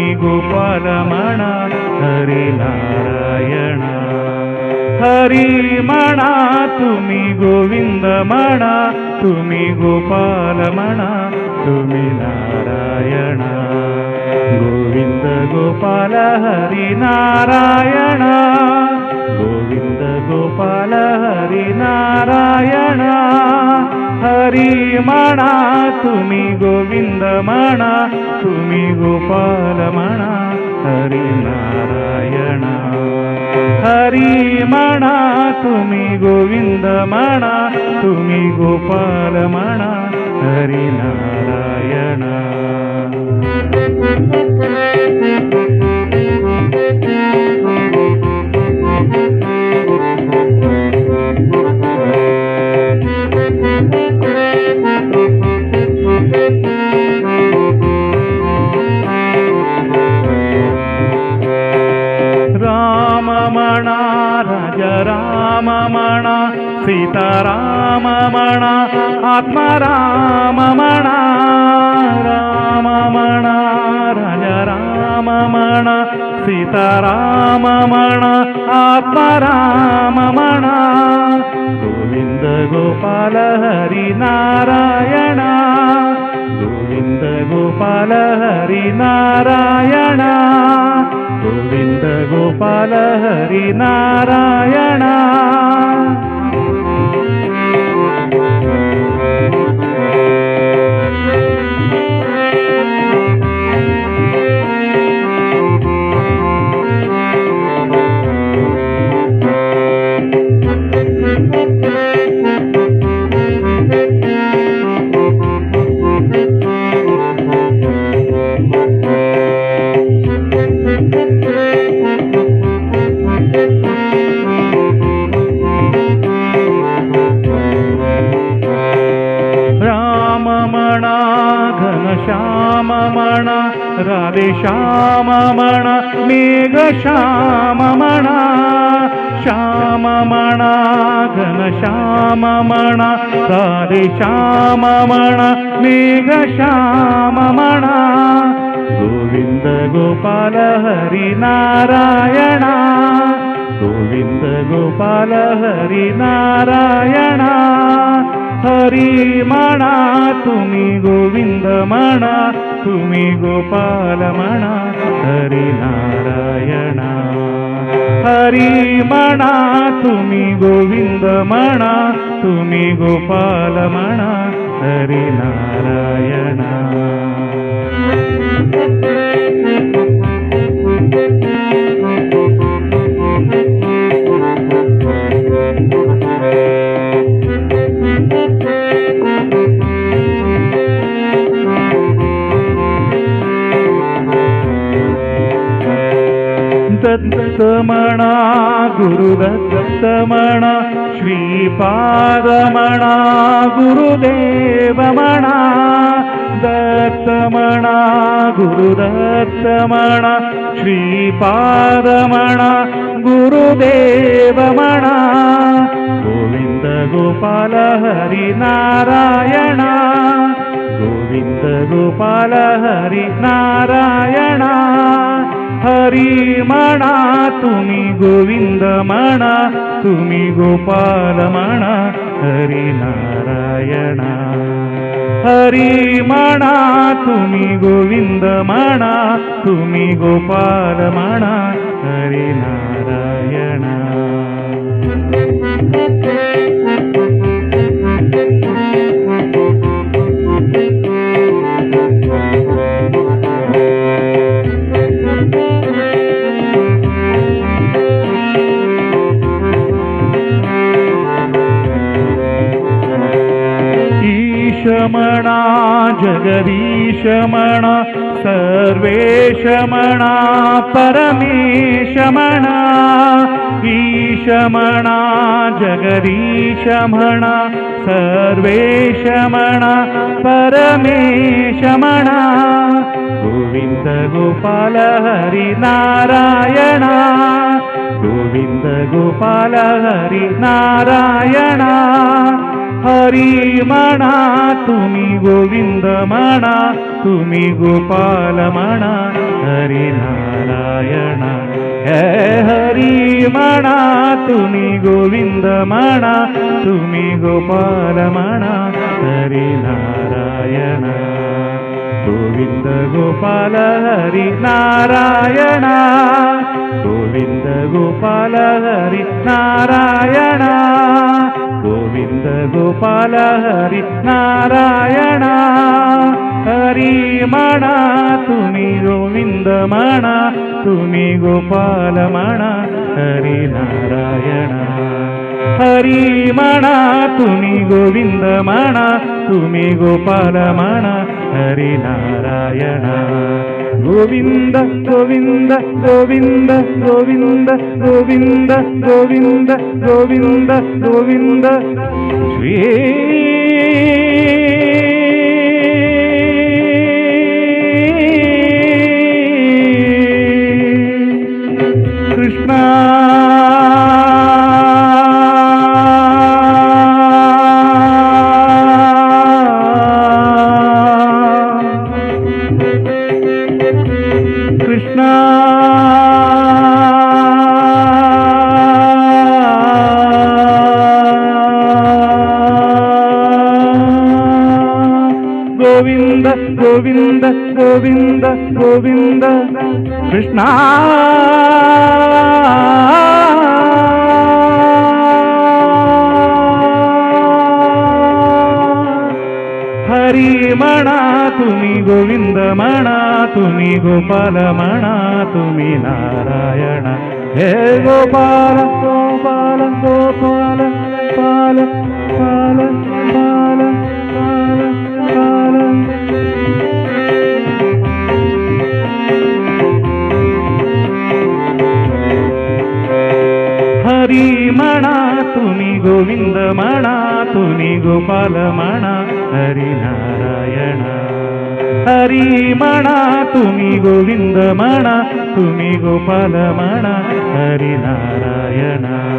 तुम्ही गोपाल म्हणा हरी नारायण. हरी म्हणा तुम्ही गोविंद म्हणा तुम्ही गोपाल म्हणा तुम्ही नारायण. गोविंद गोपाल हरी नारायण. गोविंद गोपाल हरी नारायण. हरी म्हणा तुम्ही गोविंद म्हणा तुम्ही गोपाल म्हणा हरी नारायण. हरी म्हणा तुम्ही गोविंद म्हणा तुम्ही गोपाल म्हणा हरी नारायण. राम म्हणा राजा राम म्हणा सीताराम म्हणा आत्माराम म्हणा. राम म्हणा राजा राम म्हणा सीताराम म्हणा आत्माराम म्हणा. गोविंद गोपाल हरी नारायण. गोविंद गोपाल हरी नारायण. गोविंद गोपाल हरी नारायण. श्याम म्हणा राधे श्याम म्हणा मेघ श्याम म्हणा. श्याम म्हणा घनश्याम म्हणा राधे श्याम म्हणा मेघ श्याम म्हणा. गोविंद गोपाल हरी नारायण. गोविंद गोपाल हरी नारायण. हरी म्हणा तुम्ही गोविंद म्हणा तुम्ही गोपाल म्हणा हरी नारायण. हरी म्हणा तुम्ही गोविंद म्हणा तुम्ही गोपाल म्हणा हरी नारायण. दत्त म्हणा गुरुदत्त म्हणा श्रीपाद म्हणा गुरुदेव म्हणा. दत्त म्हणा गुरुदत्त म्हणा श्रीपाद म्हणा गुरुदेव म्हणा. गोविंद गोपाल हरी नारायण. गोविंद गोपाल हरी नारायण. हरी म्हणा तुम्ही गोविंद म्हणा तुम्ही गोपाल म्हणा हरी नारायण. हरी म्हणा तुम्ही गोविंद म्हणा तुम्ही गोपाल म्हणा हरी नारायण. म्हणा जगदीश म्हणा सर्वेश म्हणा परमेश म्हणा. ईश म्हणा जगदीश म्हणा सर्वेश म्हणा परमेश म्हणा. गोविंद गोपाल हरी नारायण. गोविंद गोपाल हरी नारायण. हरी म्हणा तुम्ही गोविंद म्हणा तुम्ही गोपाल म्हणा हरिनारायण. हे हरी म्हणा तुम्ही गोविंद म्हणा तुम्ही गोपाल म्हणा हरिनारायण. गोविंद गोपाल हरी नारायण. गोविंद गोपाल हरी नारायण. गोविंद गोपाल हरी नारायण. हरी म्हणा तुम्ही गोविंद म्हणा तुम्ही गोपाल म्हणा हरी नारायण. हरी म्हणा तुम्ही गोविंद म्हणा तुम्ही गोपाल म्हणा हरी नारायण. गोविंद गोविंद गोविंद गोविंद गोविंद गोविंद गोविंद गोविंद. श्री कृष्ण. कृष्ण गोविंद गोविंद गोविंद गोविंद. कृष्ण हरी म्हणा तुम्ही गोविंद म्हणा तुम्ही गोपाल म्हणा तुम्ही नारायण. हे गोपाल गोपाल गोपाल पाल पाल पाल पाल पाल. हरी म्हणा तुम्ही गोविंद म्हणा तुम्ही गोपाल म्हणा हरी नारायण. हरी म्हणा तुम्ही गोविंद म्हणा तुम्ही गोपाल म्हणा हरी नारायण.